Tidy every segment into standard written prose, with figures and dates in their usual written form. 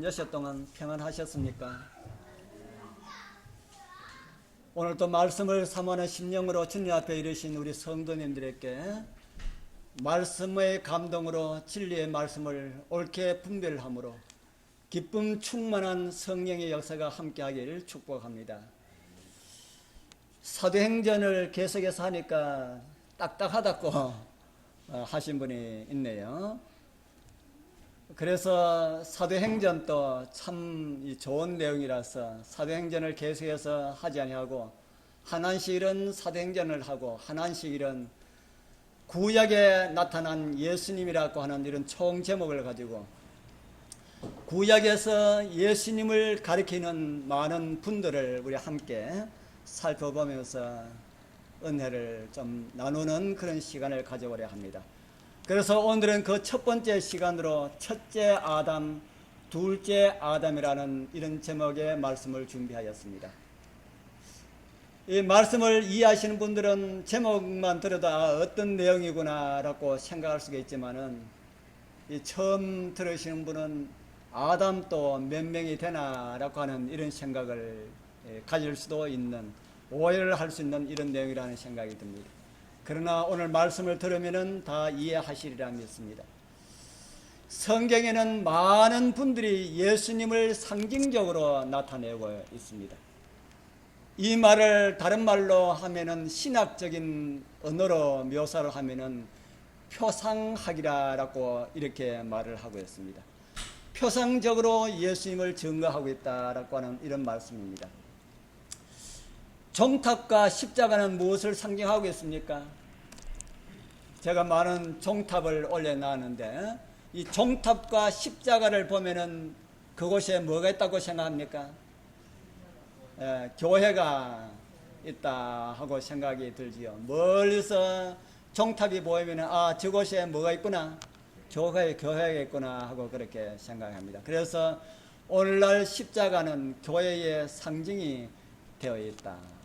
한 여섯 동안 평안하셨습니까? 오늘 또 말씀을 사모하는 심령으로 주님 앞에 이르신 우리 성도님들에게 말씀의 감동으로 진리의 말씀을 옳게 분별함으로 기쁨 충만한 성령의 역사가 함께하기를 축복합니다. 사도행전을 계속해서 하니까 딱딱하다고 하신 분이 있네요. 그래서 사도행전도 참 좋은 내용이라서 사도행전을 계속해서 하지 아니하고 한한시일은 사도행전을 하고 한한시일은 구약에 나타난 예수님이라고 하는 이런 총 제목을 가지고 구약에서 예수님을 가리키는 많은 분들을 우리 함께 살펴보면서 은혜를 좀 나누는 그런 시간을 가져보려 합니다. 그래서 오늘은 그 첫 번째 시간으로 첫째 아담, 둘째 아담이라는 이런 제목의 말씀을 준비하였습니다. 이 말씀을 이해하시는 분들은 제목만 들어도 어떤 내용이구나 라고 생각할 수가 있지만은 이 처음 들으시는 분은 아담도 몇 명이 되나 라고 하는 이런 생각을 가질 수도 있는, 오해를 할 수 있는 이런 내용이라는 생각이 듭니다. 그러나 오늘 말씀을 들으면 다 이해하시리라 믿습니다. 성경에는 많은 분들이 예수님을 상징적으로 나타내고 있습니다. 이 말을 다른 말로 하면은 신학적인 언어로 묘사를 하면은 표상학이라고 이렇게 말을 하고 있습니다. 표상적으로 예수님을 증거하고 있다라고 하는 이런 말씀입니다. 종탑과 십자가는 무엇을 상징하고 있습니까? 제가 많은 종탑을 올려놨는데 이 종탑과 십자가를 보면은 그곳에 뭐가 있다고 생각합니까? 교회가 있다 하고 생각이 들지요. 멀리서 종탑이 보이면은 저곳에 뭐가 있구나, 교회가 있구나 하고 그렇게 생각합니다. 그래서 오늘날 십자가는 교회의 상징이 되어 있다.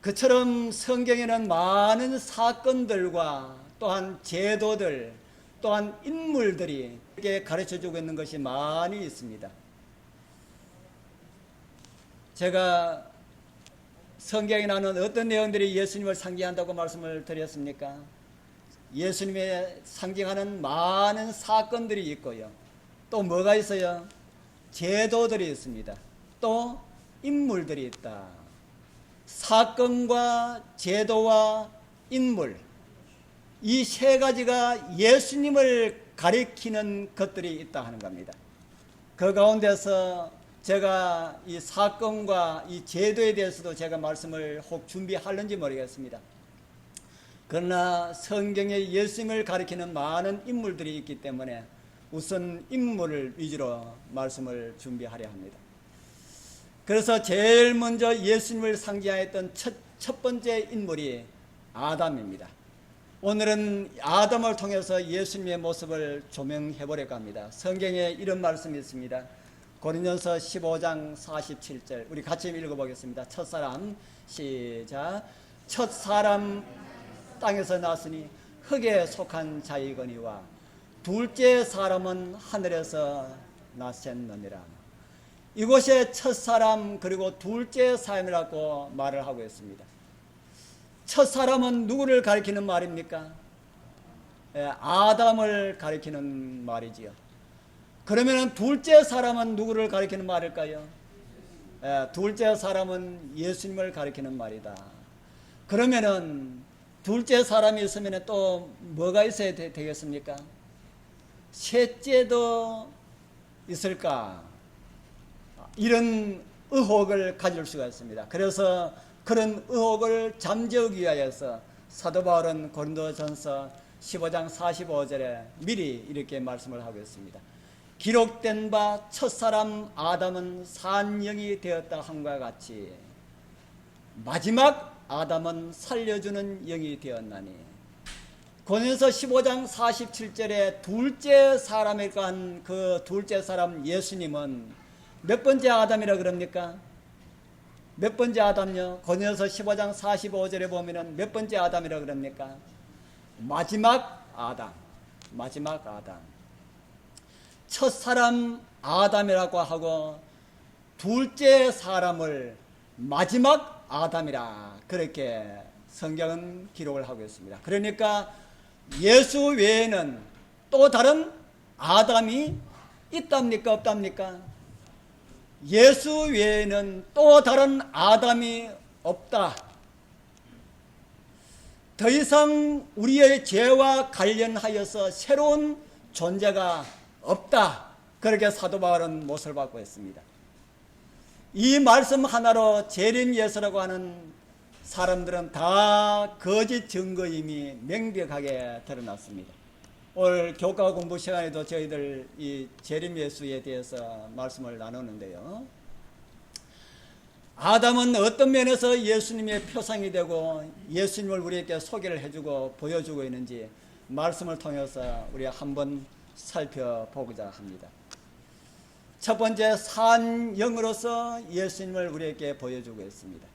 그처럼 성경에는 많은 사건들과 또한 제도들, 또한 인물들이 이렇게 가르쳐주고 있는 것이 많이 있습니다. 제가 성경에 나오는 어떤 내용들이 예수님을 상징한다고 말씀을 드렸습니까? 예수님의 상징하는 많은 사건들이 있고요. 또 뭐가 있어요? 제도들이 있습니다. 또 인물들이 있다. 사건과 제도와 인물, 이 세 가지가 예수님을 가리키는 것들이 있다 하는 겁니다. 그 가운데서 제가 이 사건과 이 제도에 대해서도 제가 말씀을 혹 준비하는지 모르겠습니다. 그러나 성경에 예수님을 가리키는 많은 인물들이 있기 때문에 우선 인물을 위주로 말씀을 준비하려 합니다. 그래서 제일 먼저 예수님을 상징하였던 첫 번째 인물이 아담입니다. 오늘은 아담을 통해서 예수님의 모습을 조명해 보려고 합니다. 성경에 이런 말씀이 있습니다. 고린도서 15장 47절 우리 같이 읽어보겠습니다. 첫사람 시작. 첫사람 땅에서 났으니 흙에 속한 자이거니와 둘째 사람은 하늘에서 났었느니라. 이곳에 첫사람 그리고 둘째 사람이라고 말을 하고 있습니다. 첫사람은 누구를 가리키는 말입니까? 아담을 가리키는 말이지요. 그러면 둘째 사람은 누구를 가리키는 말일까요? 둘째 사람은 예수님을 가리키는 말이다. 그러면은 둘째 사람이 있으면 또 뭐가 있어야 되겠습니까? 셋째도 있을까? 이런 의혹을 가질 수가 있습니다. 그래서 그런 의혹을 잠재우기 위하여서 사도 바울은 고린도전서 15장 45절에 미리 이렇게 말씀을 하고 있습니다. 기록된 바 첫사람 아담은 산 영이 되었다 함과 같이 마지막 아담은 살려주는 영이 되었나니. 고린도서 15장 47절에 둘째 사람이라고 한 그 둘째 사람 예수님은 몇 번째 아담이라 그럽니까? 몇 번째 아담요? 고린도서 15장 45절에 보면은 몇 번째 아담이라 그럽니까? 마지막 아담. 마지막 아담. 첫사람 아담이라고 하고 둘째 사람을 마지막 아담이라 그렇게 성경은 기록을 하고 있습니다. 그러니까 예수 외에는 또 다른 아담이 있답니까 없답니까? 예수 외에는 또 다른 아담이 없다. 더 이상 우리의 죄와 관련하여서 새로운 존재가 없다. 그렇게 사도 바울은 못을 받고 있습니다. 이 말씀 하나로 재림 예수라고 하는 사람들은 다 거짓 증거임이 명백하게 드러났습니다. 오늘 교과 공부 시간에도 저희들 이 재림 예수에 대해서 말씀을 나누는데요. 아담은 어떤 면에서 예수님의 표상이 되고 예수님을 우리에게 소개를 해주고 보여주고 있는지 말씀을 통해서 우리 한번 살펴보고자 합니다. 첫 번째, 산 영으로서 예수님을 우리에게 보여주고 있습니다.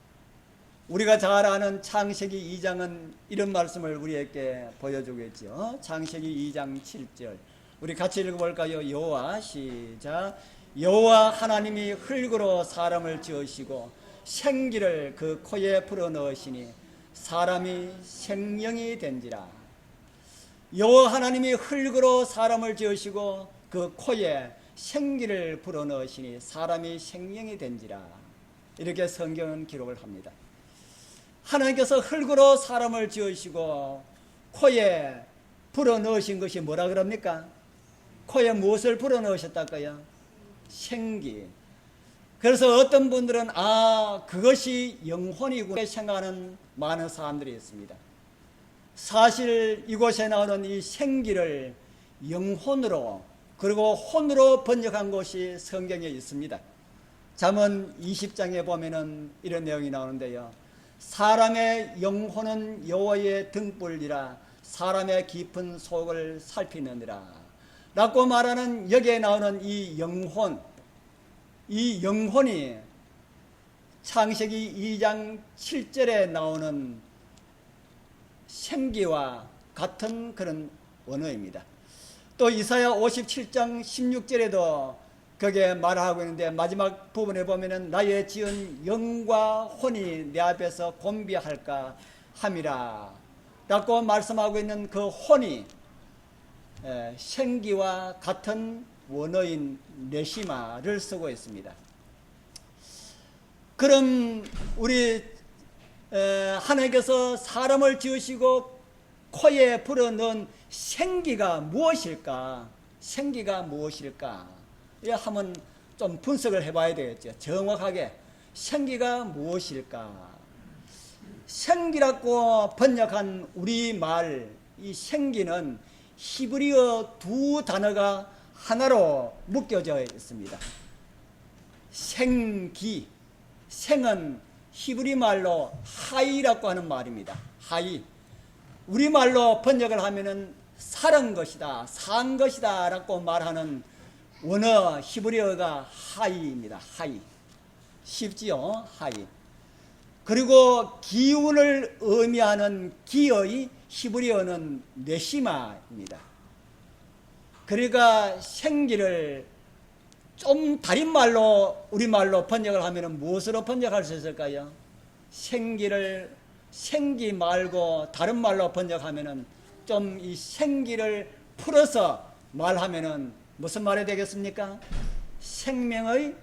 우리가 잘 아는 창세기 2장은 이런 말씀을 우리에게 보여주고 있죠. 창세기 2장 7절 우리 같이 읽어볼까요? 여호와 시작. 여호와 하나님이 흙으로 사람을 지으시고 생기를 그 코에 불어넣으시니 사람이 생명이 된지라. 여호와 하나님이 흙으로 사람을 지으시고 그 코에 생기를 불어넣으시니 사람이 생명이 된지라. 이렇게 성경은 기록을 합니다. 하나님께서 흙으로 사람을 지으시고 코에 불어넣으신 것이 뭐라 그럽니까? 코에 무엇을 불어넣으셨다고요? 생기. 그래서 어떤 분들은 그것이 영혼이구나 생각하는 많은 사람들이 있습니다. 사실 이곳에 나오는 이 생기를 영혼으로 그리고 혼으로 번역한 곳이 성경에 있습니다. 잠언 20장에 보면은 이런 내용이 나오는데요. 사람의 영혼은 여호와의 등불이라 사람의 깊은 속을 살피느니라 라고 말하는 여기에 나오는 이 영혼이 창세기 2장 7절에 나오는 생기와 같은 그런 언어입니다. 또 이사야 57장 16절에도 거기에 말하고 있는데 마지막 부분에 보면은 나의 지은 영과 혼이 내 앞에서 곤비할까 함이라 라고 말씀하고 있는 그 혼이 생기와 같은 원어인 네시마를 쓰고 있습니다. 그럼 우리 하나님께서 사람을 지으시고 코에 불어넣은 생기가 무엇일까? 생기가 무엇일까? 이 한번 좀 분석을 해봐야 되겠죠. 정확하게 생기가 무엇일까? 생기라고 번역한 우리말 이 생기는 히브리어 두 단어가 하나로 묶여져 있습니다. 생기, 생은 히브리 말로 하이라고 하는 말입니다. 하이. 우리말로 번역을 하면은 살은 것이다, 산 것이다 라고 말하는 원어 히브리어가 하이입니다. 하이. 쉽지요? 하이. 그리고 기운을 의미하는 기의 히브리어는 네시마입니다. 그러니까 생기를 좀 다른 말로 우리말로 번역을 하면 무엇으로 번역할 수 있을까요? 생기를 생기 말고 다른 말로 번역하면 좀 이 생기를 풀어서 말하면 무슨 말이 되겠습니까? 생명의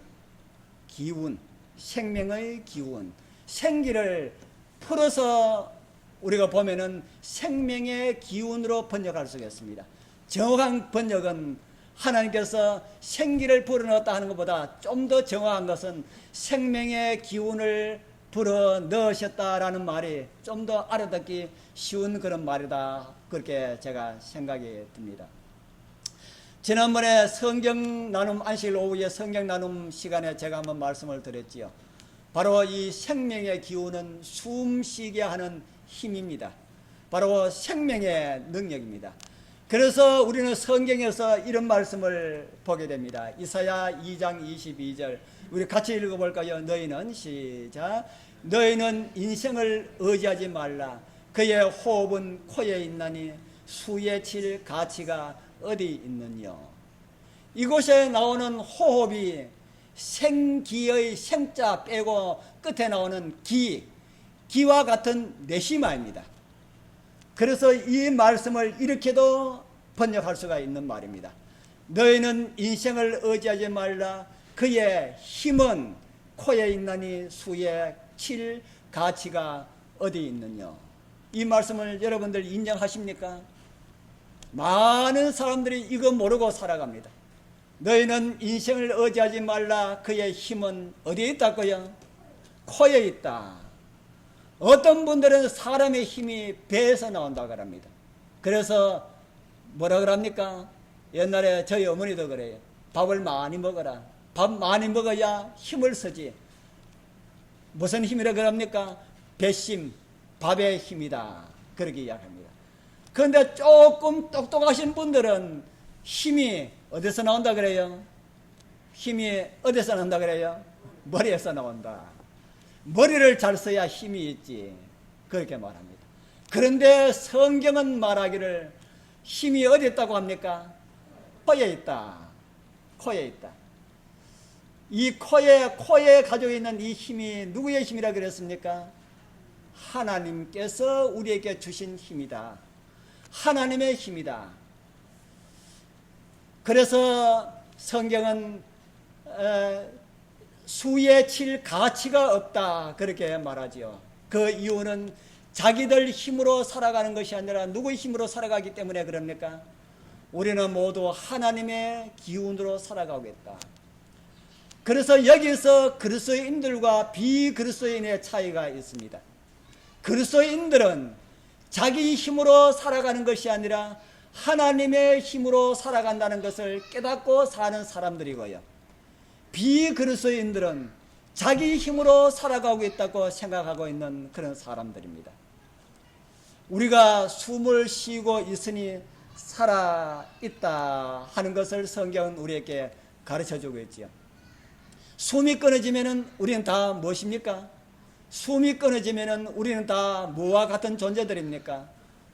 기운, 생명의 기운. 생기를 풀어서 우리가 보면은 생명의 기운으로 번역할 수 있습니다. 정확한 번역은 하나님께서 생기를 불어넣었다 하는 것보다 좀 더 정확한 것은 생명의 기운을 불어넣으셨다라는 말이 좀 더 알아듣기 쉬운 그런 말이다. 그렇게 제가 생각이 듭니다. 지난번에 성경 나눔 안식일 오후에 성경 나눔 시간에 제가 한번 말씀을 드렸지요. 바로 이 생명의 기운은 숨쉬게 하는 힘입니다. 바로 생명의 능력입니다. 그래서 우리는 성경에서 이런 말씀을 보게 됩니다. 이사야 2장 22절 우리 같이 읽어볼까요? 너희는 시작. 너희는 인생을 의지하지 말라. 그의 호흡은 코에 있나니 수에 칠 가치가 어디 있느냐. 이곳에 나오는 호흡이 생기의 생자 빼고 끝에 나오는 기와 같은 네시마입니다. 그래서 이 말씀을 이렇게도 번역할 수가 있는 말입니다. 너희는 인생을 의지하지 말라. 그의 힘은 코에 있나니 수에 칠 가치가 어디 있느냐. 이 말씀을 여러분들 인정하십니까? 많은 사람들이 이거 모르고 살아갑니다. 너희는 인생을 의지하지 말라. 그의 힘은 어디에 있다고요? 코에 있다. 어떤 분들은 사람의 힘이 배에서 나온다고 합니다. 그래서 뭐라 그럽니까? 옛날에 저희 어머니도 그래요. 밥을 많이 먹어라. 밥 많이 먹어야 힘을 쓰지. 무슨 힘이라 그럽니까? 배심, 밥의 힘이다. 그렇게 이야기합니다. 그런데 조금 똑똑하신 분들은 힘이 어디서 나온다 그래요? 힘이 어디서 나온다 그래요? 머리에서 나온다. 머리를 잘 써야 힘이 있지. 그렇게 말합니다. 그런데 성경은 말하기를 힘이 어디 있다고 합니까? 코에 있다. 코에 있다. 이 코에 가지고 있는 이 힘이 누구의 힘이라 그랬습니까? 하나님께서 우리에게 주신 힘이다. 하나님의 힘이다. 그래서 성경은 수에 칠 가치가 없다. 그렇게 말하지요. 그 이유는 자기들 힘으로 살아가는 것이 아니라 누구의 힘으로 살아가기 때문에 그럽니까? 우리는 모두 하나님의 기운으로 살아가고 있다. 그래서 여기서 그리스도인들과 비그리스도인의 차이가 있습니다. 그리스도인들은 자기 힘으로 살아가는 것이 아니라 하나님의 힘으로 살아간다는 것을 깨닫고 사는 사람들이고요. 비그리스도인들은 자기 힘으로 살아가고 있다고 생각하고 있는 그런 사람들입니다. 우리가 숨을 쉬고 있으니 살아있다 하는 것을 성경은 우리에게 가르쳐주고 있지요. 숨이 끊어지면 우리는 다 무엇입니까? 숨이 끊어지면 우리는 다 뭐와 같은 존재들입니까?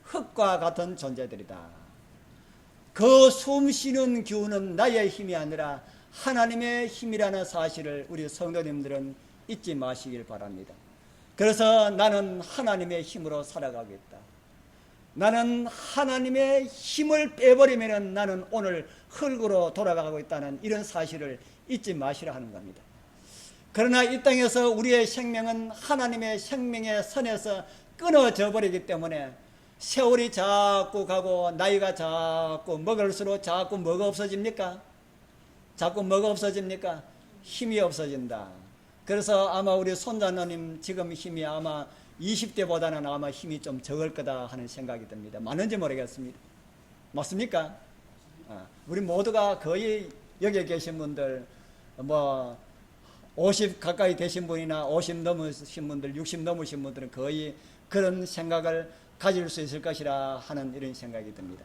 흙과 같은 존재들이다. 그 숨 쉬는 기운은 나의 힘이 아니라 하나님의 힘이라는 사실을 우리 성도님들은 잊지 마시길 바랍니다. 그래서 나는 하나님의 힘으로 살아가고 있다. 나는 하나님의 힘을 빼버리면 나는 오늘 흙으로 돌아가고 있다는 이런 사실을 잊지 마시라 하는 겁니다. 그러나 이 땅에서 우리의 생명은 하나님의 생명의 선에서 끊어져 버리기 때문에 세월이 자꾸 가고 나이가 자꾸 먹을수록 자꾸 뭐가 없어집니까? 자꾸 뭐가 없어집니까? 힘이 없어진다. 그래서 아마 우리 손자노님 지금 힘이 아마 20대보다는 아마 힘이 좀 적을 거다 하는 생각이 듭니다. 맞는지 모르겠습니다. 맞습니까? 우리 모두가 거의 여기 계신 분들 50 가까이 되신 분이나 50 넘으신 분들, 60 넘으신 분들은 거의 그런 생각을 가질 수 있을 것이라 하는 이런 생각이 듭니다.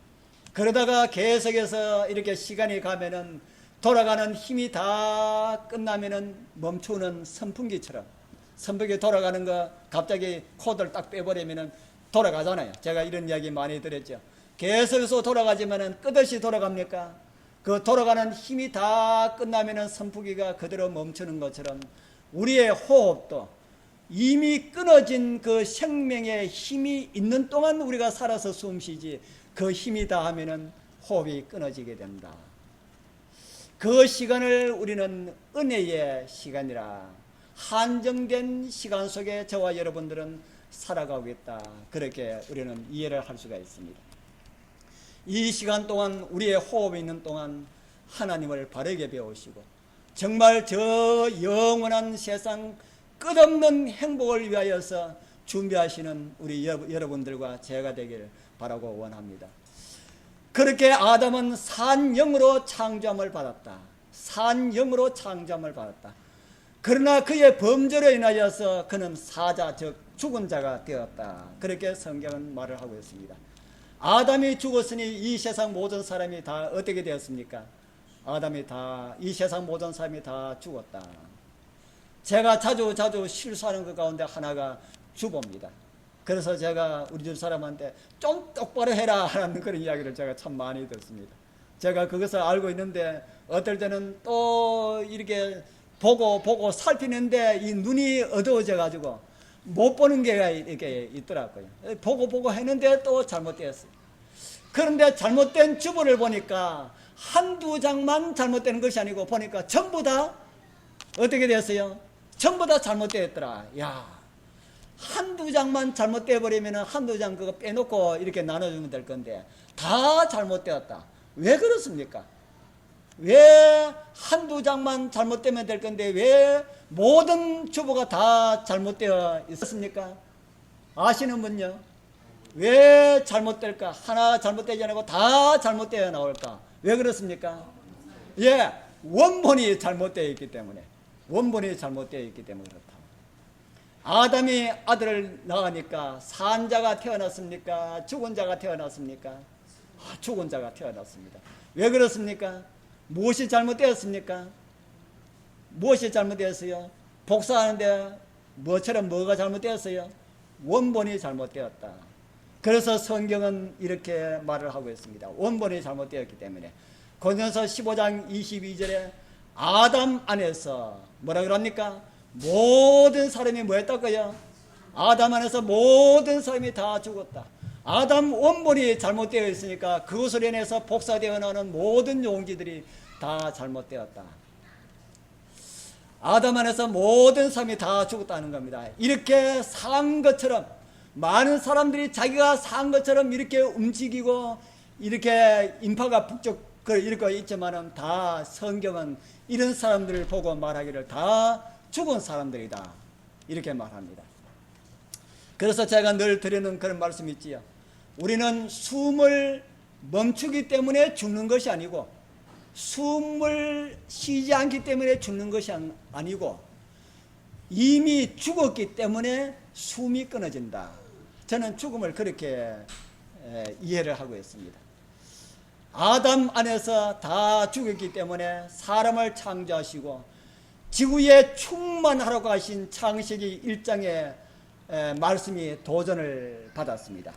그러다가 계속해서 이렇게 시간이 가면은 돌아가는 힘이 다 끝나면은 멈추는 선풍기처럼, 선풍기 돌아가는 거 갑자기 코드를 딱 빼버리면은 돌아가잖아요. 제가 이런 이야기 많이 들었죠. 계속해서 돌아가지만은 끝없이 돌아갑니까? 그 돌아가는 힘이 다 끝나면은 선풍기가 그대로 멈추는 것처럼 우리의 호흡도 이미 끊어진 그 생명의 힘이 있는 동안 우리가 살아서 숨쉬지, 그 힘이 다 하면은 호흡이 끊어지게 된다. 그 시간을 우리는 은혜의 시간이라, 한정된 시간 속에 저와 여러분들은 살아가고 있다. 그렇게 우리는 이해를 할 수가 있습니다. 이 시간 동안 우리의 호흡이 있는 동안 하나님을 바르게 배우시고 정말 저 영원한 세상 끝없는 행복을 위하여서 준비하시는 우리 여러분들과 제가 되기를 바라고 원합니다. 그렇게 아담은 산영으로 창조함을 받았다. 산영으로 창조함을 받았다. 그러나 그의 범죄로 인하여서 그는 사자, 즉 죽은 자가 되었다. 그렇게 성경은 말을 하고 있습니다. 아담이 죽었으니 이 세상 모든 사람이 다 어떻게 되었습니까? 아담이 다, 이 세상 모든 사람이 다 죽었다. 제가 자주 실수하는 것 가운데 하나가 주보입니다. 그래서 제가 우리 집 사람한테 좀 똑바로 해라 하는 그런 이야기를 제가 참 많이 듣습니다. 제가 그것을 알고 있는데 어떨 때는 또 이렇게 보고 살피는데 이 눈이 어두워져 가지고 못 보는 게 이렇게 있더라고요. 보고 했는데 또 잘못되었어요. 그런데 잘못된 주보를 보니까 한두 장만 잘못되는 것이 아니고 보니까 전부 다 어떻게 됐어요? 전부 다 잘못되었더라. 야, 한두 장만 잘못되어 버리면 한두 장 그거 빼놓고 이렇게 나눠주면 될 건데 다 잘못되었다. 왜 그렇습니까? 왜 한두 장만 잘못되면 될 건데 왜 모든 주보가 다 잘못되어 있었습니까? 아시는 분요? 왜 잘못될까? 하나 잘못되지 않고 다 잘못되어 나올까? 왜 그렇습니까? 예, 원본이 잘못되어 있기 때문에. 원본이 잘못되어 있기 때문에 그렇다. 아담이 아들을 낳으니까 산 자가 태어났습니까? 죽은 자가 태어났습니까? 죽은 자가 태어났습니다. 왜 그렇습니까? 무엇이 잘못되었습니까? 무엇이 잘못되었어요? 복사하는데 뭐처럼 뭐가 잘못되었어요? 원본이 잘못되었다. 그래서 성경은 이렇게 말을 하고 있습니다. 원본이 잘못되었기 때문에. 고린도서 15장 22절에 아담 안에서 뭐라 그럽니까? 모든 사람이 뭐 했다고요? 아담 안에서 모든 사람이 다 죽었다. 아담 원본이 잘못되어 있으니까 그것을 인해서 복사되어 나오는 모든 용기들이 다 잘못되었다. 아담 안에서 모든 사람이 다 죽었다는 겁니다. 이렇게 산 것처럼 많은 사람들이 자기가 산 것처럼 이렇게 움직이고 이렇게 인파가 북적 이렇게 있지만은 다 성경은 이런 사람들을 보고 말하기를 다 죽은 사람들이다. 이렇게 말합니다. 그래서 제가 늘 드리는 그런 말씀이 있지요. 우리는 숨을 멈추기 때문에 죽는 것이 아니고 숨을 쉬지 않기 때문에 죽는 것이 아니고 이미 죽었기 때문에 숨이 끊어진다. 저는 죽음을 그렇게 이해를 하고 있습니다. 아담 안에서 다 죽었기 때문에 사람을 창조하시고 지구에 충만하라고 하신 창세기 1장의 말씀이 도전을 받았습니다.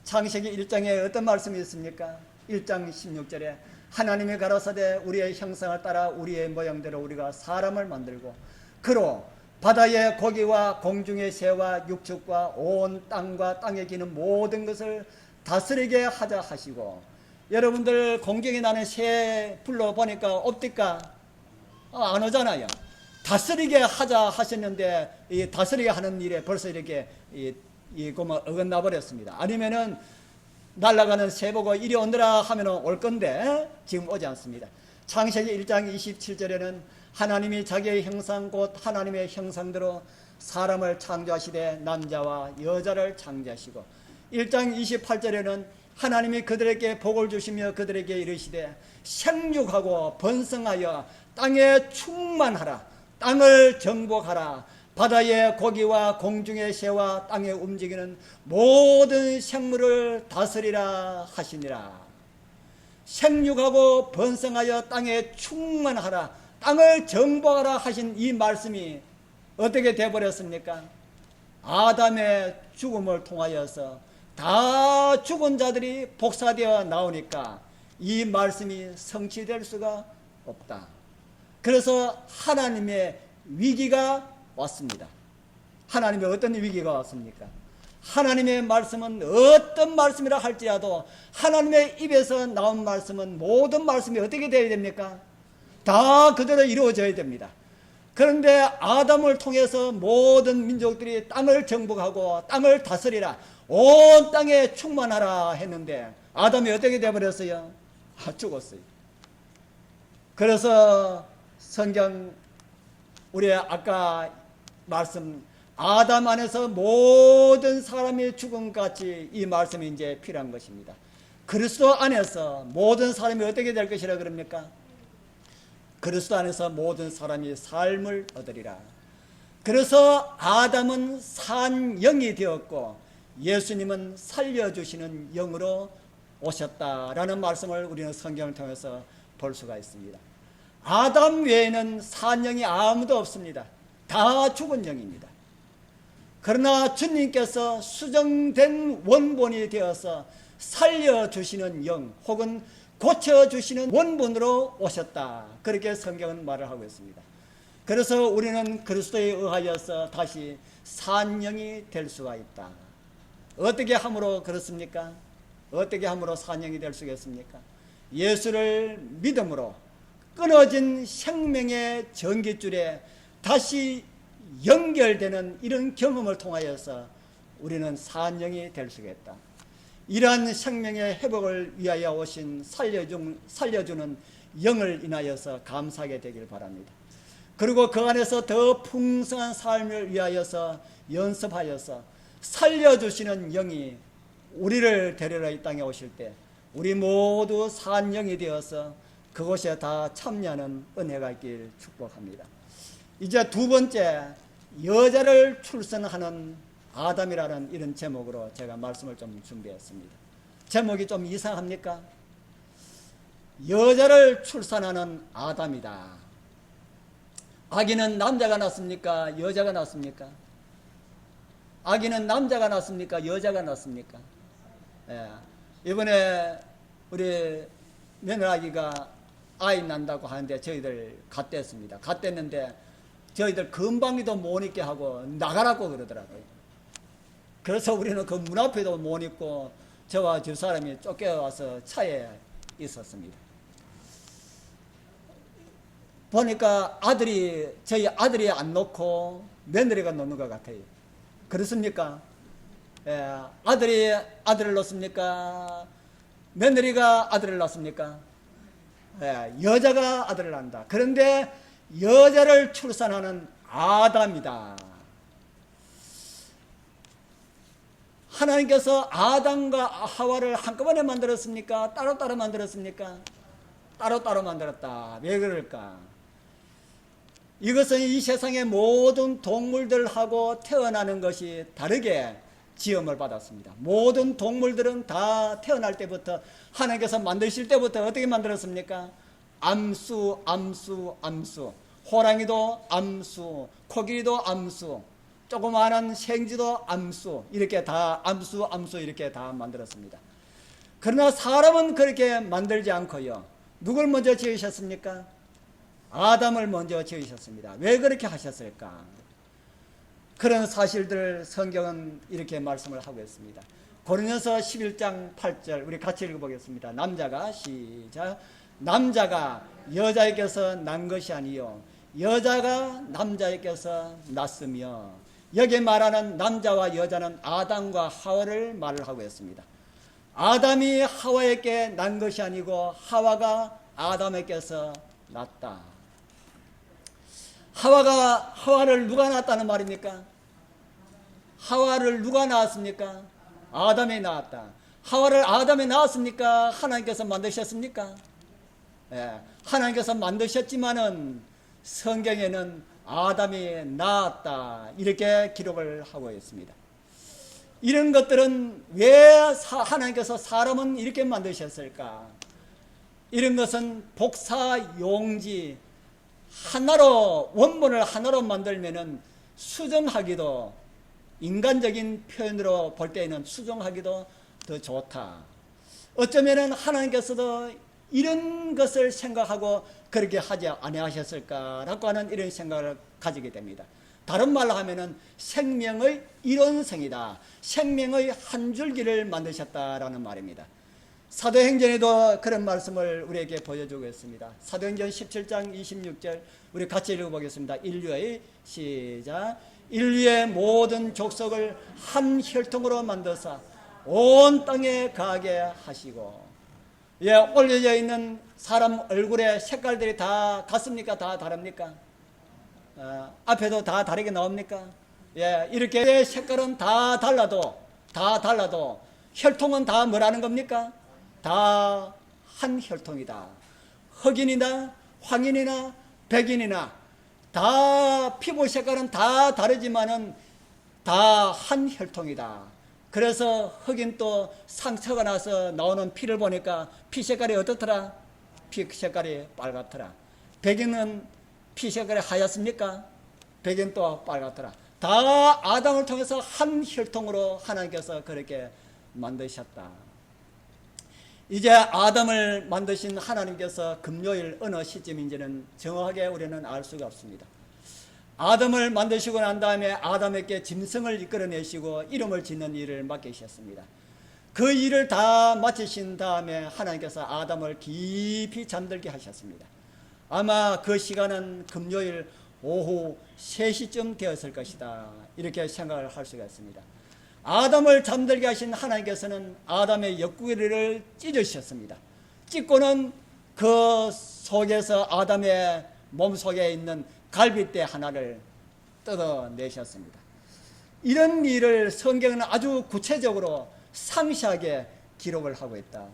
창세기 1장에 어떤 말씀이 있습니까? 1장 16절에 하나님이 가라사대 우리의 형상을 따라 우리의 모양대로 우리가 사람을 만들고 그로 바다의 고기와 공중의 새와 육축과 온 땅과 땅에 기는 모든 것을 다스리게 하자 하시고, 여러분들 공중에 나는 새 불러보니까 없디까? 안 오잖아요. 다스리게 하자 하셨는데 이 다스리게 하는 일에 벌써 이렇게 어긋나 버렸습니다. 아니면은 날아가는 새 보고 이리 오너라 하면 올 건데 지금 오지 않습니다. 창세기 1장 27절에는 하나님이 자기의 형상 곧 하나님의 형상대로 사람을 창조하시되 남자와 여자를 창조하시고, 1장 28절에는 하나님이 그들에게 복을 주시며 그들에게 이르시되 생육하고 번성하여 땅에 충만하라, 땅을 정복하라, 바다의 고기와 공중의 새와 땅에 움직이는 모든 생물을 다스리라 하시니라. 생육하고 번성하여 땅에 충만하라, 땅을 정복하라 하신 이 말씀이 어떻게 되어버렸습니까? 아담의 죽음을 통하여서 다 죽은 자들이 복사되어 나오니까 이 말씀이 성취될 수가 없다. 그래서 하나님의 위기가 왔습니다. 하나님의 어떤 위기가 왔습니까? 하나님의 말씀은 어떤 말씀이라 할지라도 하나님의 입에서 나온 말씀은 모든 말씀이 어떻게 되어야 됩니까? 다 그대로 이루어져야 됩니다. 그런데 아담을 통해서 모든 민족들이 땅을 정복하고 땅을 다스리라, 온 땅에 충만하라 했는데 아담이 어떻게 되어버렸어요? 죽었어요. 그래서 성경 우리 아까 말씀 아담 안에서 모든 사람이 죽음 같이 이 말씀이 이제 필요한 것입니다. 그리스도 안에서 모든 사람이 어떻게 될 것이라 그럽니까? 그리스도 안에서 모든 사람이 삶을 얻으리라. 그래서 아담은 산 영이 되었고 예수님은 살려주시는 영으로 오셨다라는 말씀을 우리는 성경을 통해서 볼 수가 있습니다. 아담 외에는 산 영이 아무도 없습니다. 다 죽은 영입니다. 그러나 주님께서 수정된 원본이 되어서 살려주시는 영, 혹은 고쳐주시는 원본으로 오셨다. 그렇게 성경은 말을 하고 있습니다. 그래서 우리는 그리스도에 의하여서 다시 산 영이 될 수가 있다. 어떻게 함으로 그렇습니까? 어떻게 함으로 산 영이 될 수가 있습니까? 예수를 믿음으로 끊어진 생명의 전깃줄에 다시 연결되는 이런 경험을 통하여서 우리는 산 영이 될 수가 있다. 이러한 생명의 회복을 위하여 오신 살려주는 영을 인하여서 감사하게 되길 바랍니다. 그리고 그 안에서 더 풍성한 삶을 위하여서 연습하여서 살려주시는 영이 우리를 데리러 이 땅에 오실 때 우리 모두 산 영이 되어서 그곳에 다 참여하는 은혜가 있길 축복합니다. 이제 두 번째, 여자를 출산하는 아담이라는 이런 제목으로 제가 말씀을 좀 준비했습니다. 제목이 좀 이상합니까? 여자를 출산하는 아담이다. 아기는 남자가 낳습니까? 여자가 낳습니까? 아기는 남자가 낳습니까? 여자가 낳습니까? 예. 이번에 우리 며느라기가 아이 난다고 하는데 저희들 갓댔습니다. 갓댔는데 저희들 건방이도 못 입게 하고 나가라고 그러더라고요. 그래서 우리는 그 문 앞에도 못 입고 저와 집사람이 쫓겨와서 차에 있었습니다. 보니까 저희 아들이 안 놓고 며느리가 놓는 것 같아요. 그렇습니까? 예, 아들이 아들을 낳습니까? 며느리가 아들을 낳습니까? 예, 여자가 아들을 낳는다. 그런데 여자를 출산하는 아담이다. 하나님께서 아담과 하와를 한꺼번에 만들었습니까? 따로따로 만들었습니까? 따로따로 만들었다. 왜 그럴까? 이것은 이 세상의 모든 동물들하고 태어나는 것이 다르게 지음을 받았습니다. 모든 동물들은 다 태어날 때부터 하나님께서 만드실 때부터 어떻게 만들었습니까? 암수, 암수, 암수. 호랑이도 암수, 코끼리도 암수, 조그마한 생쥐도 암수, 이렇게 다 암수, 암수 이렇게 다 만들었습니다. 그러나 사람은 그렇게 만들지 않고요. 누굴 먼저 지으셨습니까? 아담을 먼저 지으셨습니다. 왜 그렇게 하셨을까? 그런 사실들 성경은 이렇게 말씀을 하고 있습니다. 고린도서 11장 8절 우리 같이 읽어보겠습니다. 남자가 시작. 남자가 여자에게서 난 것이 아니요 여자가 남자에게서 났으며, 여기 말하는 남자와 여자는 아담과 하와를 말을 하고 있습니다. 아담이 하와에게 난 것이 아니고 하와가 아담에게서 났다. 하와를 누가 낳았다는 말입니까? 하와를 누가 낳았습니까? 아담이 낳았다. 하와를 아담이 낳았습니까? 하나님께서 만드셨습니까? 예, 하나님께서 만드셨지만은 성경에는 아담이 낳았다 이렇게 기록을 하고 있습니다. 이런 것들은 왜 하나님께서 사람은 이렇게 만드셨을까? 이런 것은 복사용지 하나로, 원본을 하나로 만들면은 수정하기도, 인간적인 표현으로 볼 때에는 수정하기도 더 좋다. 어쩌면은 하나님께서도 이런 것을 생각하고 그렇게 하지 아니하셨을까라고 하는 이런 생각을 가지게 됩니다. 다른 말로 하면은 생명의 이론성이다. 생명의 한 줄기를 만드셨다라는 말입니다. 사도행전에도 그런 말씀을 우리에게 보여주고 있습니다. 사도행전 17장 26절 우리 같이 읽어보겠습니다. 인류의 시작. 인류의 모든 족속을 한 혈통으로 만드사 온 땅에 가게 하시고. 예, 올려져 있는 사람 얼굴의 색깔들이 다 같습니까? 다 다릅니까? 앞에도 다 다르게 나옵니까? 예, 이렇게 색깔은 다 달라도 혈통은 다 뭐라는 겁니까? 다 한 혈통이다. 흑인이나 황인이나 백인이나 다 피부 색깔은 다 다르지만은 다 한 혈통이다. 그래서 흑인도 상처가 나서 나오는 피를 보니까 피 색깔이 어떻더라? 피 색깔이 빨갛더라. 백인은 피 색깔이 하얗습니까? 백인도 빨갛더라. 다 아담을 통해서 한 혈통으로 하나님께서 그렇게 만드셨다. 이제 아담을 만드신 하나님께서 금요일 어느 시점인지는 정확하게 우리는 알 수가 없습니다. 아담을 만드시고 난 다음에 아담에게 짐승을 이끌어내시고 이름을 짓는 일을 맡기셨습니다. 그 일을 다 마치신 다음에 하나님께서 아담을 깊이 잠들게 하셨습니다. 아마 그 시간은 금요일 오후 3시쯤 되었을 것이다, 이렇게 생각을 할 수가 있습니다. 아담을 잠들게 하신 하나님께서는 아담의 옆구리를 찢으셨습니다. 찢고는 그 속에서 아담의 몸속에 있는 갈빗대 하나를 뜯어내셨습니다. 이런 일을 성경은 아주 구체적으로 상세하게 기록을 하고 있다.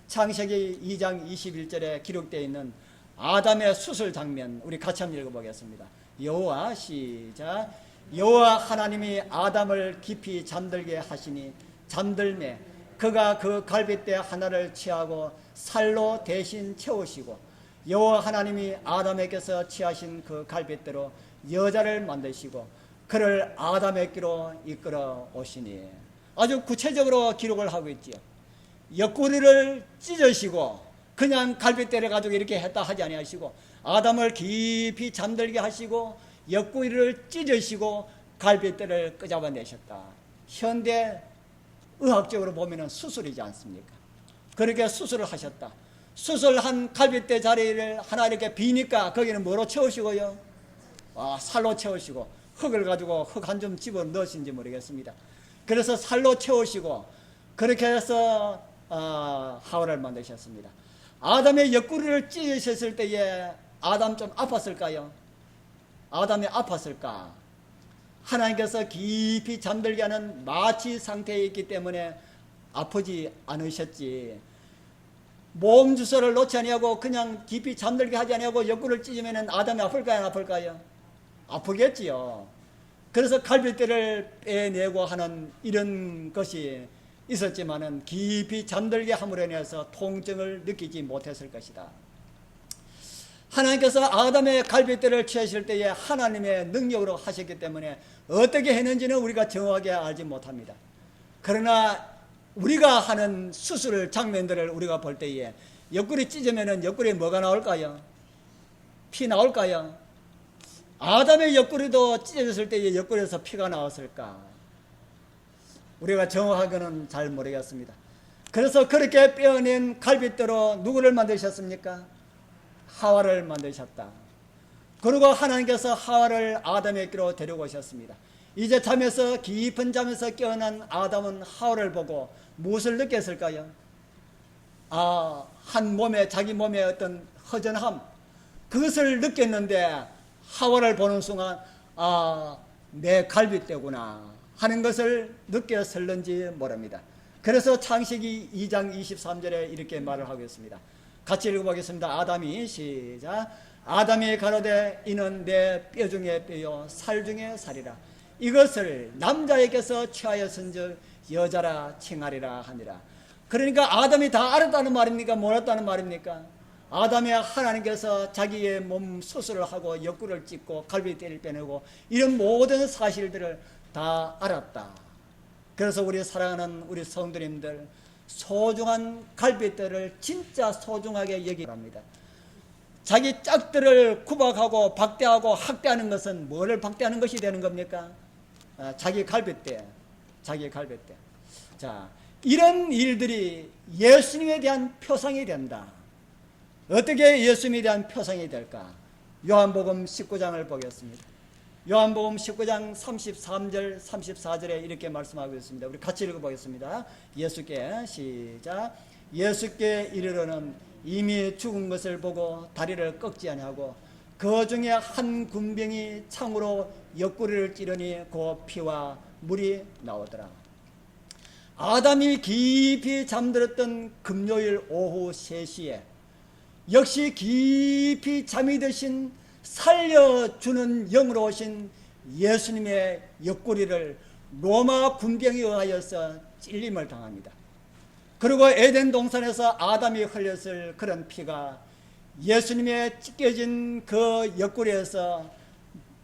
창세기 2장 21절에 기록되어 있는 아담의 수술 장면, 우리 같이 한번 읽어보겠습니다. 여호와, 시작. 여호와 하나님이 아담을 깊이 잠들게 하시니 잠들매 그가 그 갈빗대 하나를 취하고 살로 대신 채우시고 여호와 하나님이 아담에게서 취하신 그 갈빗대로 여자를 만드시고 그를 아담에게로 이끌어 오시니. 아주 구체적으로 기록을 하고 있지요. 옆구리를 찢으시고 그냥 갈빗대를 가지고 이렇게 했다 하지 아니하시고 아담을 깊이 잠들게 하시고 옆구리를 찢으시고 갈빗대를 끄잡아내셨다. 현대 의학적으로 보면 수술이지 않습니까? 그렇게 수술을 하셨다. 수술한 갈빗대 자리를 하나 이렇게 비니까 거기는 뭐로 채우시고요? 살로 채우시고 흙을 가지고 흙 한 줌 집어 넣으신지 모르겠습니다. 그래서 살로 채우시고 그렇게 해서 하와를 만드셨습니다. 아담의 옆구리를 찢으셨을 때에 아담 좀 아팠을까요? 아담이 아팠을까? 하나님께서 깊이 잠들게 하는 마취 상태에 있기 때문에 아프지 않으셨지. 모험 주소를 놓지 아니하고 그냥 깊이 잠들게 하지 아니하고 옆구리를 찢으면 아담이 아플까요? 안 아플까요? 아프겠지요. 그래서 갈빗대를 빼내고 하는 이런 것이 있었지만은 깊이 잠들게 함으로 인해서 통증을 느끼지 못했을 것이다. 하나님께서 아담의 갈빗대를 취하실 때에 하나님의 능력으로 하셨기 때문에 어떻게 했는지는 우리가 정확하게 알지 못합니다. 그러나 우리가 하는 수술 장면들을 우리가 볼 때에 옆구리 찢으면 옆구리에 뭐가 나올까요? 피 나올까요? 아담의 옆구리도 찢어졌을 때에 옆구리에서 피가 나왔을까? 우리가 정확하게는 잘 모르겠습니다. 그래서 그렇게 빼어낸 갈빗대로 누구를 만드셨습니까? 하와를 만드셨다. 그리고 하나님께서 하와를 아담에게로 데리고 오셨습니다. 이제 잠에서 깊은 잠에서 깨어난 아담은 하와를 보고 무엇을 느꼈을까요? 한 몸에 자기 몸에 어떤 허전함, 그것을 느꼈는데 하와를 보는 순간 내 갈빗대구나 하는 것을 느꼈을는지 모릅니다. 그래서 창세기 2장 23절에 이렇게 말을 하고 있습니다. 같이 읽어보겠습니다. 아담이, 시작. 아담이 가로되 이는 내 뼈 중에 뼈요 살 중에 살이라. 이것을 남자에게서 취하였은즉 여자라 칭하리라 하니라. 그러니까 아담이 다 알았다는 말입니까? 몰랐다는 말입니까? 아담이 하나님께서 자기의 몸 수술을 하고 옆구리를 찢고 갈빗대를 빼내고 이런 모든 사실들을 다 알았다. 그래서 우리 사랑하는 우리 성도님들, 소중한 갈빗대를 진짜 소중하게 여기기 바랍니다. 자기 짝들을 구박하고 박대하고 학대하는 것은 뭐를 박대하는 것이 되는 겁니까? 자기 갈빗대. 자, 이런 일들이 예수님에 대한 표상이 된다. 어떻게 예수님에 대한 표상이 될까? 요한복음 19장을 보겠습니다. 요한복음 19장 33절 34절에 이렇게 말씀하고 있습니다. 우리 같이 읽어보겠습니다. 예수께, 시작. 예수께 이르러는 이미 죽은 것을 보고 다리를 꺾지 아니하고 그 중에 한 군병이 창으로 옆구리를 찌르니 그 피와 물이 나오더라. 아담이 깊이 잠들었던 금요일 오후 3시에 역시 깊이 잠이 드신 살려주는 영으로 오신 예수님의 옆구리를 로마 군병에 의하여서 찔림을 당합니다. 그리고 에덴 동산에서 아담이 흘렸을 그런 피가 예수님의 찢겨진 그 옆구리에서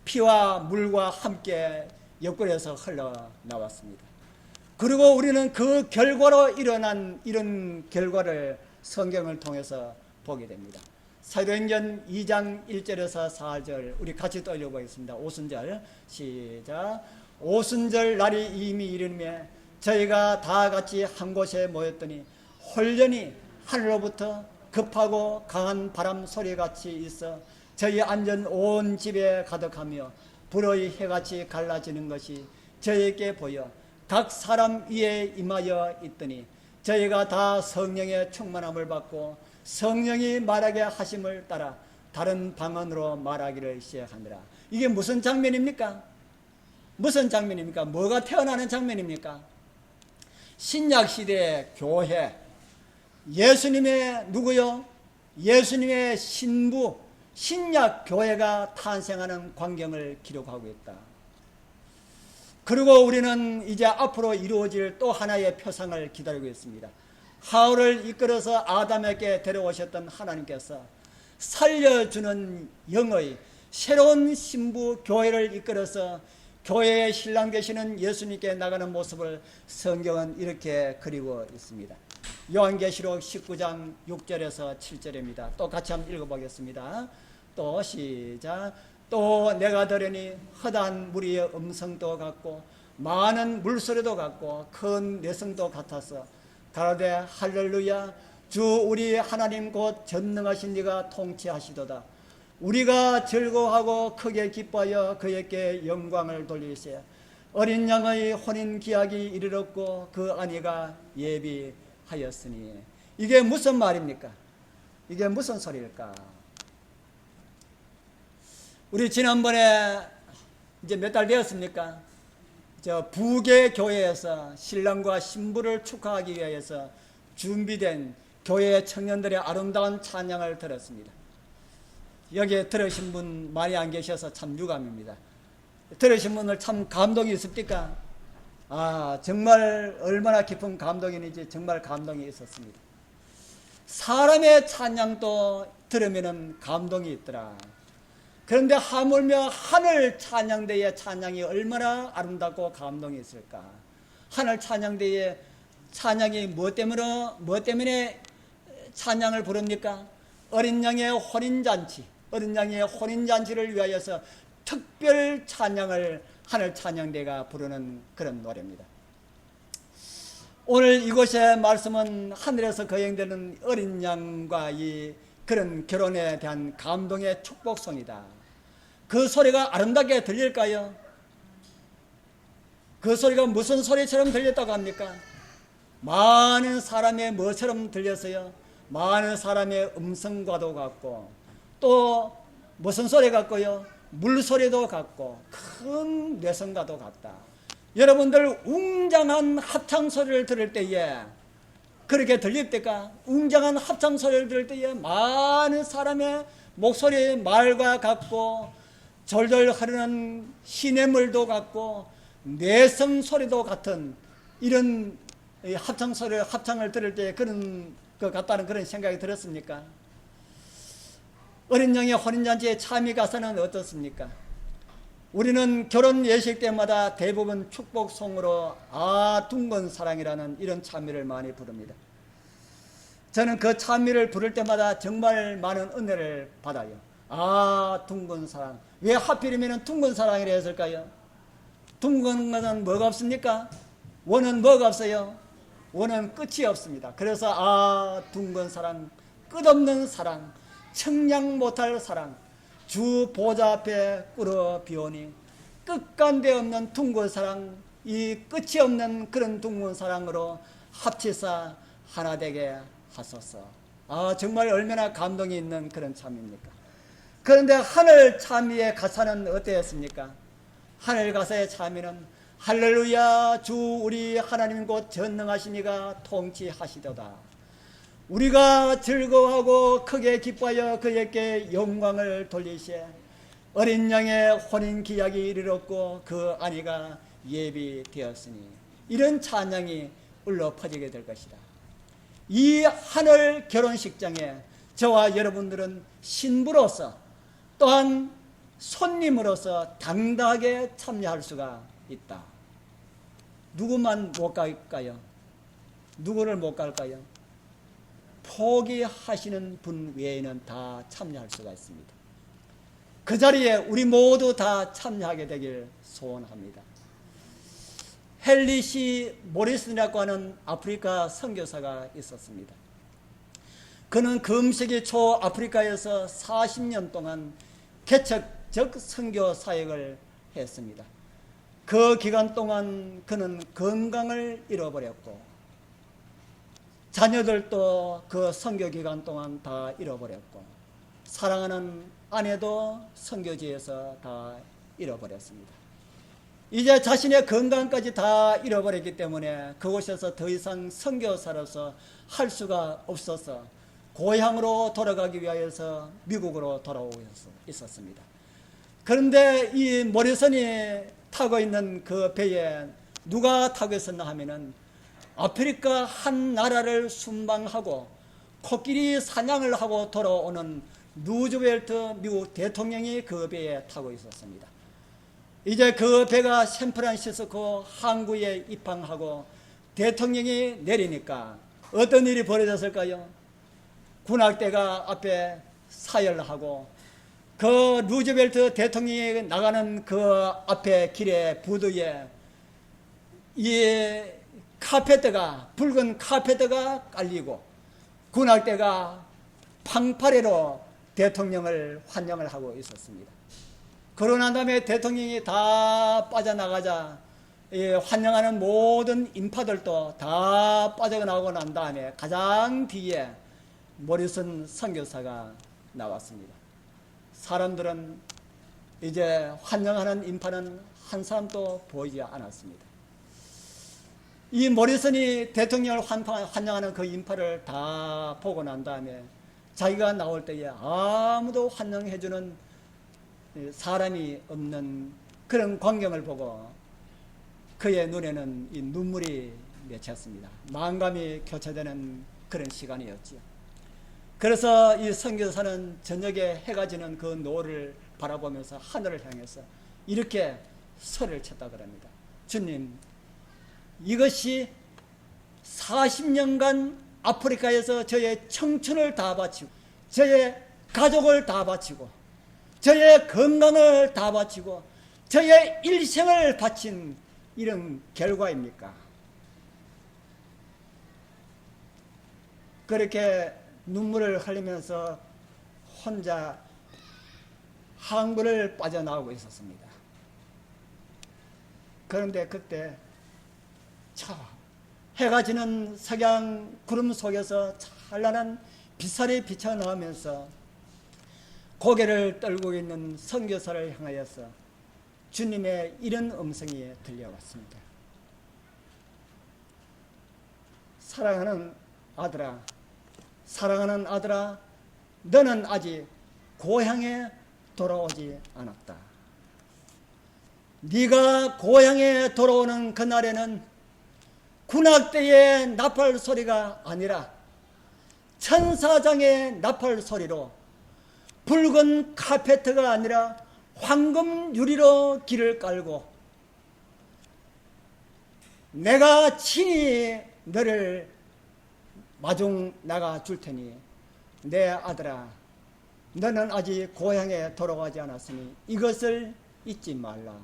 피와 물과 함께 옆구리에서 흘러나왔습니다. 그리고 우리는 그 결과로 일어난 이런 결과를 성경을 통해서 보게 됩니다. 사도행전 2장 1절에서 4절 우리 같이 또 읽어보겠습니다. 오순절 시작. 오순절 날이 이미 이르매 저희가 다 같이 한 곳에 모였더니 홀련히 하늘로부터 급하고 강한 바람 소리같이 있어 저희 앉은 온 집에 가득하며 불의 해같이 갈라지는 것이 저희에게 보여 각 사람 위에 임하여 있더니 저희가 다 성령의 충만함을 받고 성령이 말하게 하심을 따라 다른 방언으로 말하기를 시작하니라. 이게 무슨 장면입니까? 무슨 장면입니까? 뭐가 태어나는 장면입니까? 신약시대의 교회, 예수님의 누구요? 예수님의 신부, 신약교회가 탄생하는 광경을 기록하고 있다. 그리고 우리는 이제 앞으로 이루어질 또 하나의 표상을 기다리고 있습니다. 하울을 이끌어서 아담에게 데려오셨던 하나님께서 살려주는 영의 새로운 신부 교회를 이끌어서 교회의 신랑 되시는 예수님께 나가는 모습을 성경은 이렇게 그리고 있습니다. 요한계시록 19장 6절에서 7절입니다. 또 같이 한번 읽어보겠습니다. 또 시작. 또 내가 들으니 허다한 무리의 음성도 같고 많은 물소리도 같고 큰 내성도 같아서 가로되 할렐루야 주 우리 하나님 곧 전능하신 이가 통치하시도다. 우리가 즐거워하고 크게 기뻐하여 그에게 영광을 돌리세. 어린 양의 혼인 기약이 이르렀고 그 아내가 예비하였으니. 이게 무슨 말입니까? 이게 무슨 소리일까? 우리 지난번에 이제 몇 달 되었습니까? 저 부계 교회에서 신랑과 신부를 축하하기 위해서 준비된 교회 청년들의 아름다운 찬양을 들었습니다. 여기에 들으신 분 많이 안 계셔서 참 유감입니다. 들으신 분들 참 감동이 있습니까? 정말 얼마나 깊은 감동이는지 정말 감동이 있었습니다. 사람의 찬양도 들으면 감동이 있더라. 그런데 하물며 하늘 찬양대의 찬양이 얼마나 아름답고 감동이 있을까? 하늘 찬양대의 찬양이 무엇 때문에 찬양을 부릅니까? 어린 양의 혼인잔치, 어린 양의 혼인잔치를 위하여서 특별 찬양을 하늘 찬양대가 부르는 그런 노래입니다. 오늘 이곳의 말씀은 하늘에서 거행되는 어린 양과 이 그런 결혼에 대한 감동의 축복송이다. 그 소리가 아름답게 들릴까요? 그 소리가 무슨 소리처럼 들렸다고 합니까? 많은 사람의 뭐처럼 들렸어요? 많은 사람의 음성과도 같고 또 무슨 소리 같고요? 물소리도 같고 큰 뇌성과도 같다. 여러분들 웅장한 합창소리를 들을 때에 그렇게 들릴 때가 웅장한 합창소리를 들을 때에 많은 사람의 목소리 말과 같고 졸졸 흐르는 시냇물도 같고 내성 소리도 같은 이런 합창을 들을 때 그런 것 같다는 그런 생각이 들었습니까? 어린 양의 혼인잔치의 참여 가사는 어떻습니까? 우리는 결혼 예식 때마다 대부분 축복송으로 둥근 사랑이라는 이런 찬미를 많이 부릅니다. 저는 그 찬미를 부를 때마다 정말 많은 은혜를 받아요. 둥근 사랑. 왜 하필이면 둥근 사랑이라 했을까요? 둥근 것은 뭐가 없습니까? 원은 뭐가 없어요? 원은 끝이 없습니다. 그래서 둥근 사랑, 끝없는 사랑, 청량 못할 사랑, 주 보좌 앞에 꿇어 비오니 끝간데 없는 둥근 사랑, 이 끝이 없는 그런 둥근 사랑으로 합치사 하나 되게 하소서. 정말 얼마나 감동이 있는 그런 참입니까? 그런데 하늘 참미의 가사는 어땠습니까? 하늘 가사의 참미는 할렐루야 주 우리 하나님 곧 전능하신 이가 통치하시도다. 우리가 즐거워하고 크게 기뻐하여 그에게 영광을 돌리시에 어린 양의 혼인 기약이 이르렀고 그 아내가 예비되었으니 이런 찬양이 울려 퍼지게 될 것이다. 이 하늘 결혼식장에 저와 여러분들은 신부로서 또한 손님으로서 당당하게 참여할 수가 있다. 누구만 못 갈까요? 누구를 못 갈까요? 포기하시는 분 외에는 다 참여할 수가 있습니다. 그 자리에 우리 모두 다 참여하게 되길 소원합니다. 헨리 C. 모리슨이라고 하는 아프리카 선교사가 있었습니다. 그는 금세기 초 아프리카에서 40년 동안 개척적 선교 사역을 했습니다. 그 기간 동안 그는 건강을 잃어버렸고 자녀들도 그 선교 기간 동안 다 잃어버렸고 사랑하는 아내도 선교지에서 다 잃어버렸습니다. 이제 자신의 건강까지 다 잃어버렸기 때문에 그곳에서 더 이상 선교사로서 할 수가 없어서 고향으로 돌아가기 위하여서 미국으로 돌아오고 있었습니다. 그런데 이 모리슨이 타고 있는 그 배에 누가 타고 있었나 하면은 아프리카 한 나라를 순방하고 코끼리 사냥을 하고 돌아오는 루즈벨트 미국 대통령이 그 배에 타고 있었습니다. 이제 그 배가 샌프란시스코 항구에 입항하고 대통령이 내리니까 어떤 일이 벌어졌을까요? 군악대가 앞에 사열하고 그 루즈벨트 대통령이 나가는 그 앞에 길의 부두에 이 카페트가 붉은 카페트가 깔리고 군악대가 팡파레로 대통령을 환영을 하고 있었습니다. 그러고 난 다음에 대통령이 다 빠져나가자 환영하는 모든 인파들도 다 빠져나가고 난 다음에 가장 뒤에 모리슨 선교사가 나왔습니다. 사람들은 이제 환영하는 인파는 한 사람도 보이지 않았습니다. 이 모리슨이 대통령을 환영하는 그 인파를 다 보고 난 다음에 자기가 나올 때에 아무도 환영해주는 사람이 없는 그런 광경을 보고 그의 눈에는 이 눈물이 맺혔습니다. 마음감이 교차되는 그런 시간이었지요. 그래서 이 선교사는 저녁에 해가 지는 그 노을을 바라보면서 하늘을 향해서 이렇게 소리를 쳤다 그럽니다. 주님, 이것이 40년간 아프리카에서 저의 청춘을 다 바치고 저의 가족을 다 바치고 저의 건강을 다 바치고 저의 일생을 바친 이런 결과입니까? 그렇게 눈물을 흘리면서 혼자 항구를 빠져나오고 있었습니다. 그런데 그때 해가 지는 석양 구름 속에서 찬란한 빛살이 비쳐나오면서 고개를 떨고 있는 선교사를 향하여서 주님의 이런 음성이 들려왔습니다. 사랑하는 아들아, 사랑하는 아들아, 너는 아직 고향에 돌아오지 않았다. 네가 고향에 돌아오는 그날에는 군악대의 나팔 소리가 아니라 천사장의 나팔 소리로 붉은 카페트가 아니라 황금 유리로 길을 깔고 내가 친히 너를 마중 나가 줄 테니 내 아들아, 너는 아직 고향에 돌아가지 않았으니 이것을 잊지 말라.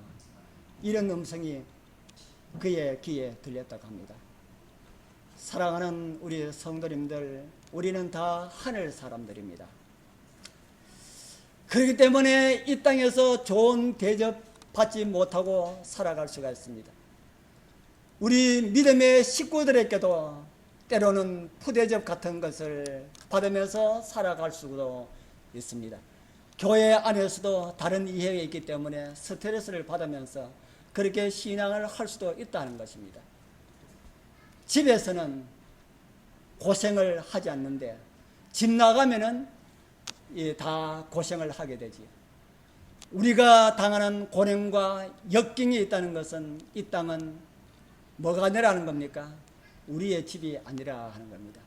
이런 음성이 그의 귀에 들렸다고 합니다. 사랑하는 우리 성도님들, 우리는 다 하늘 사람들입니다. 그렇기 때문에 이 땅에서 좋은 대접 받지 못하고 살아갈 수가 있습니다. 우리 믿음의 식구들에게도 때로는 푸대접 같은 것을 받으면서 살아갈 수도 있습니다. 교회 안에서도 다른 이해가 있기 때문에 스트레스를 받으면서 그렇게 신앙을 할 수도 있다는 것입니다. 집에서는 고생을 하지 않는데 집 나가면은 다 고생을 하게 되지. 우리가 당하는 고난과 역경이 있다는 것은 이 땅은 뭐가 아니라는 겁니까? 우리의 집이 아니라 하는 겁니다.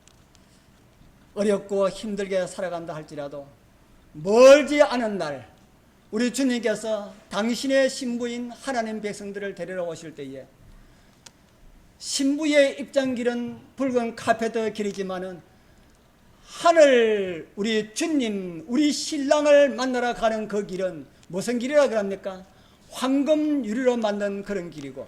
어렵고 힘들게 살아간다 할지라도 멀지 않은 날 우리 주님께서 당신의 신부인 하나님 백성들을 데리러 오실 때에 신부의 입장길은 붉은 카페트 길이지만은 하늘 우리 주님 우리 신랑을 만나러 가는 그 길은 무슨 길이라 그럽니까? 황금 유리로 만든 그런 길이고,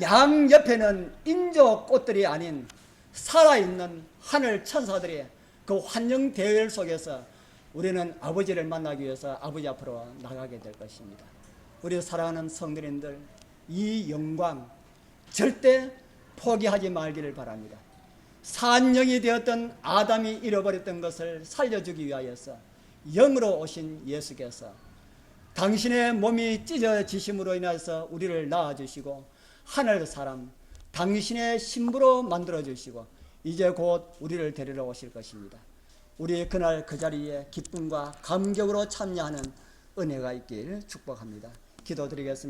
양 옆에는 인조 꽃들이 아닌 살아있는 하늘 천사들이 그 환영 대열 속에서 우리는 아버지를 만나기 위해서 아버지 앞으로 나가게 될 것입니다. 우리 사랑하는 성도님들, 이 영광 절대 포기하지 말기를 바랍니다. 산영이 되었던 아담이 잃어버렸던 것을 살려주기 위하여서 영으로 오신 예수께서 당신의 몸이 찢어지심으로 인해서 우리를 낳아주시고 하늘 사람 당신의 신부로 만들어주시고 이제 곧 우리를 데리러 오실 것입니다. 우리 그날 그 자리에 기쁨과 감격으로 참여하는 은혜가 있길 축복합니다. 기도드리겠습니다.